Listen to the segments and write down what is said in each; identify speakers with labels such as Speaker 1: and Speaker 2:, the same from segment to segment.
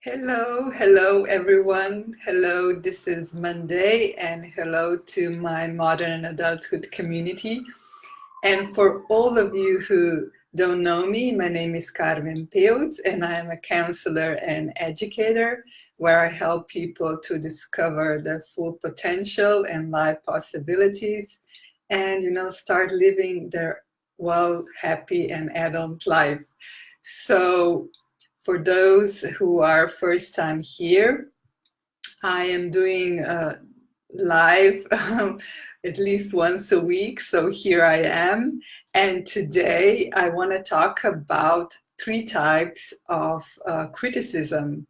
Speaker 1: Hello everyone. Hello, this is Monday, and hello to my modern adulthood community. And for all of you who don't know me, my name is Karmen, and I am a counselor and educator where I help people to discover their full potential and life possibilities and, start living their well, happy and adult life. So for those who are first time here, I am doing live at least once a week. So here I am. And today I want to talk about three types of criticism.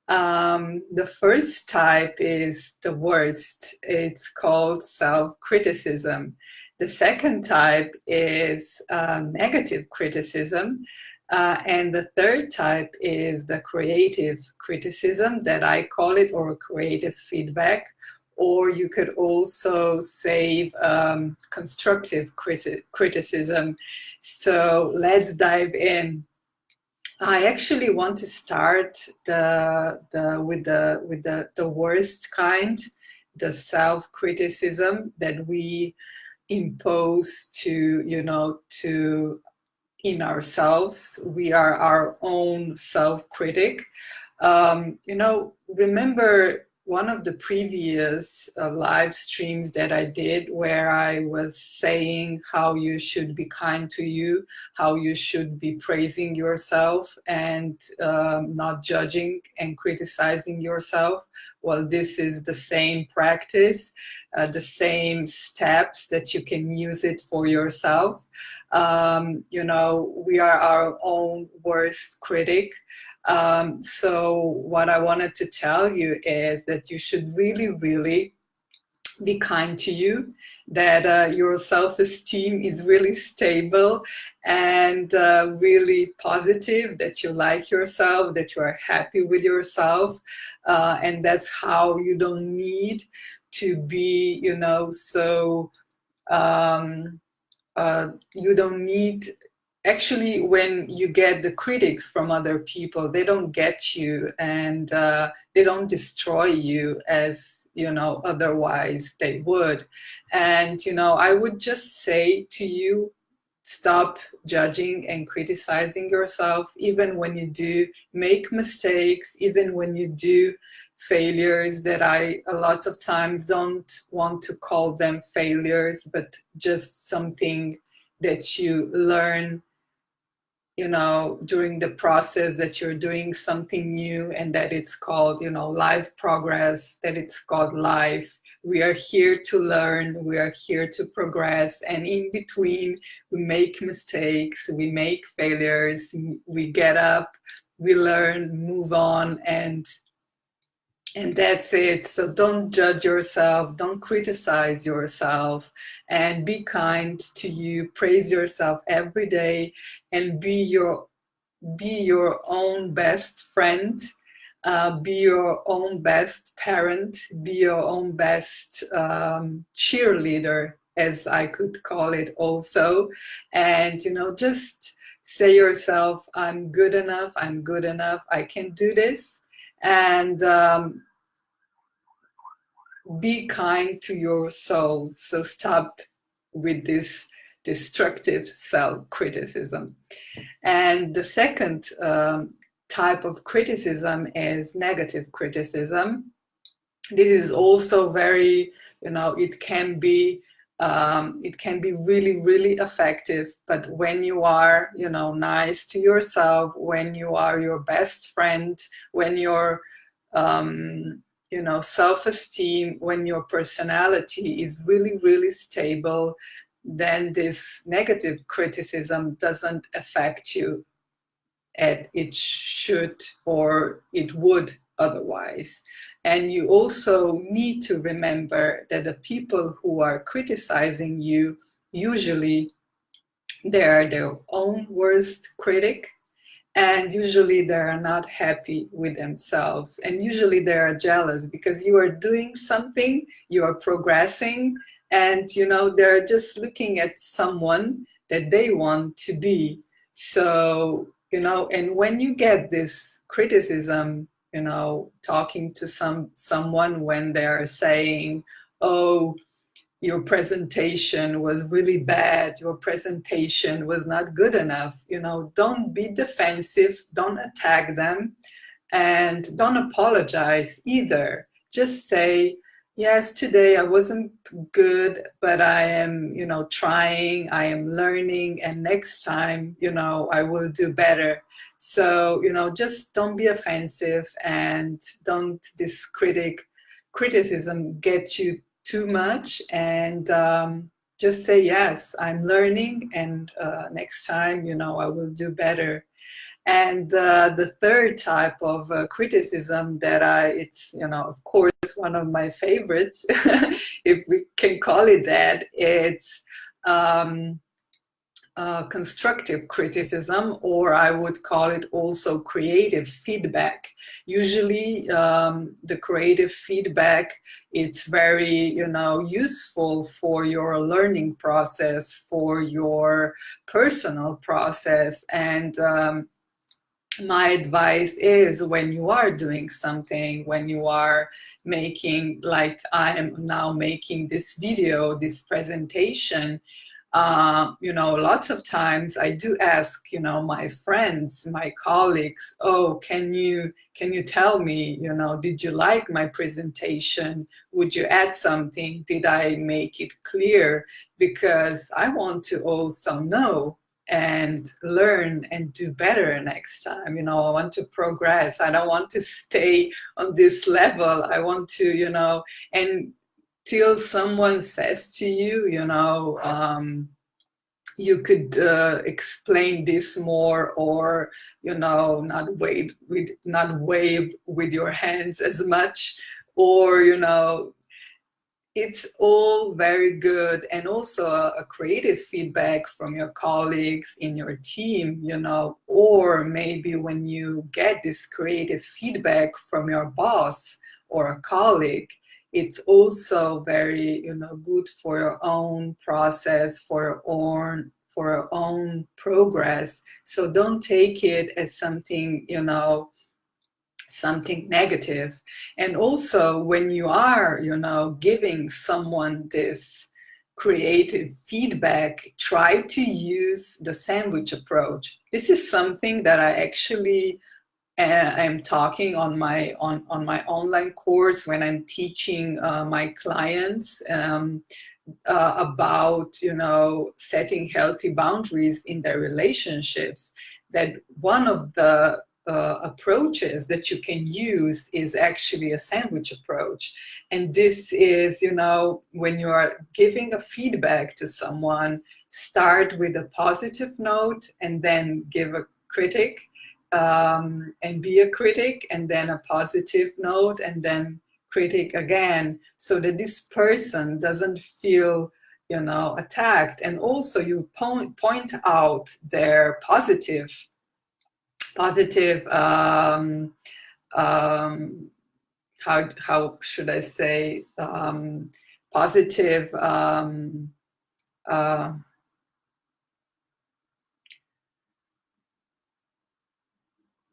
Speaker 1: The first type is the worst. It's called self-criticism. The second type is negative criticism. And the third type is the creative criticism that I call it, or creative feedback, or you could also say constructive criticism. So let's dive in. I actually want to start with the worst kind, the self-criticism that we impose to in ourselves. We are our own self-critic. Remember one of the previous live streams that I did where I was saying how you should be kind to you, how you should be praising yourself and not judging and criticizing yourself. Well, this is the same practice, the same steps that you can use it for yourself. We are our own worst critic. So what I wanted to tell you is that you should really, really be kind to you, that your self-esteem is really stable and really positive, that you like yourself, that you are happy with yourself. And that's how you don't need to be, so you don't need. Actually, when you get the critics from other people, they don't get you and they don't destroy you as, otherwise they would. And, I would just say to you, stop judging and criticizing yourself, even when you do make mistakes, even when you do failures that I a lot of times don't want to call them failures, but just something that you learn during the process, that you're doing something new, and that it's called, life progress, that it's called life. We are here to learn, we are here to progress, and in between we make mistakes, we make failures, we get up, we learn, move on, and that's it. So don't judge yourself, don't criticize yourself, and be kind to you. Praise yourself every day and be your own best friend. Be your own best parent, be your own best cheerleader, as I could call it also. And, just say yourself, I'm good enough, I can do this. And be kind to your soul. So stop with this destructive self-criticism. And the second type of criticism is negative criticism. This is also very, it can be really, really effective. But when you are, nice to yourself, when you are your best friend, when you're, self-esteem, when your personality is really, really stable, then this negative criticism doesn't affect you as it should or it would otherwise. And you also need to remember that the people who are criticizing you, usually they are their own worst critic, and usually they are not happy with themselves, and usually they are jealous because you are doing something, you are progressing, and they're just looking at someone that they want to be. So and when you get this criticism, you know, talking to someone when they're saying, oh, your presentation was really bad, your presentation was not good enough. You know, don't be defensive, don't attack them, and don't apologize either. Just say, yes, today I wasn't good, but I am, you know, trying, I am learning, and next time, you know, I will do better. So, you know, just don't be offensive, and don't this criticism get you too much, and just say, yes, I'm learning, and next time, you know, I will do better. And the third type of criticism that it's, you know, of course, one of my favorites, if we can call it that, it's um, constructive criticism, or I would call it also creative feedback. Usually the creative feedback, it's very, you know, useful for your learning process, for your personal process. And my advice is, when you are doing something, when you are making, like I am now making this video, this presentation, you know, lots of times I do ask, you know, my friends, my colleagues, oh, can you tell me, you know, did you like my presentation? Would you add something? Did I make it clear? Because I want to also know and learn and do better next time. You know, I want to progress. I don't want to stay on this level. I want to, you know, and till someone says to you, you know, you could explain this more, or, you know, not wave with your hands as much, or, you know, it's all very good. And also a creative feedback from your colleagues in your team, you know, or maybe when you get this creative feedback from your boss or a colleague, it's also very, you know, good for your own process, for your own progress. So don't take it as something, you know, something negative. And also, when you are, you know, giving someone this creative feedback, try to use the sandwich approach. This is something that I actually I'm talking on my online course when I'm teaching my clients about, you know, setting healthy boundaries in their relationships. That one of the approaches that you can use is actually a sandwich approach. And this is, you know, when you are giving a feedback to someone, start with a positive note and then give a critic, and be a critic, and then a positive note, and then critic again, so that this person doesn't feel, you know, attacked. And also you point out their positive how should I say, positive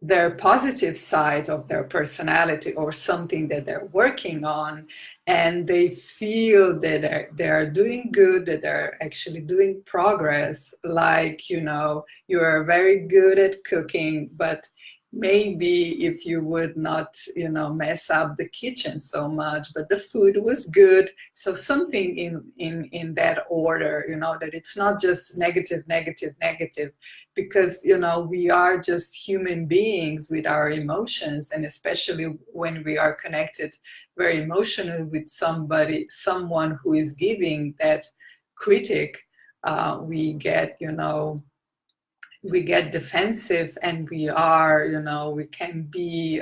Speaker 1: their positive side of their personality, or something that they're working on, and they feel that they're doing good, that they're actually doing progress. Like, you know, you are very good at cooking, but maybe if you would not, you know, mess up the kitchen so much, but the food was good. So something in that order, you know, that it's not just negative, negative, negative, because, you know, we are just human beings with our emotions, and especially when we are connected very emotionally with someone who is giving that critic, we get, you know, we get defensive, and we are, you know, we can be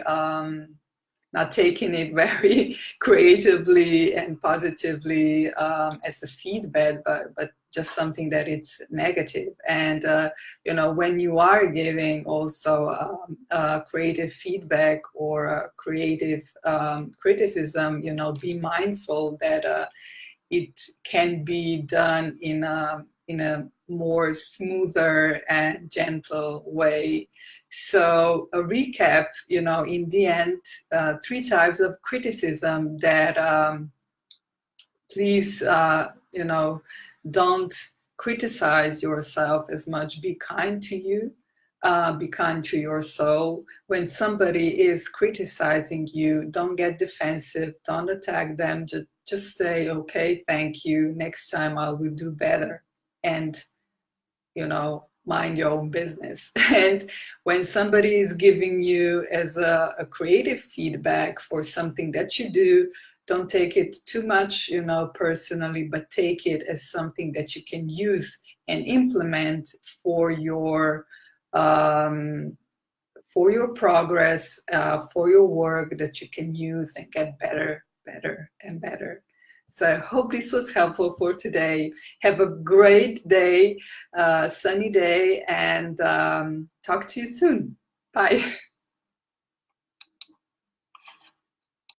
Speaker 1: not taking it very creatively and positively as a feedback, but just something that it's negative. And you know, when you are giving also creative feedback or creative criticism, you know, be mindful that it can be done in a in a more smoother and gentle way. So a recap, you know, in the end, 3 types of criticism that please, you know, don't criticize yourself as much. Be kind to you. Be kind to your soul. When somebody is criticizing you, don't get defensive. Don't attack them. Just say, okay, thank you. Next time I will do better. And, you know, mind your own business. And when somebody is giving you as a creative feedback for something that you do, don't take it too much, you know, personally, but take it as something that you can use and implement for your progress, for your work, that you can use and get better, better, and better. So I hope this was helpful for today. Have a great day, sunny day, and talk to you soon. Bye.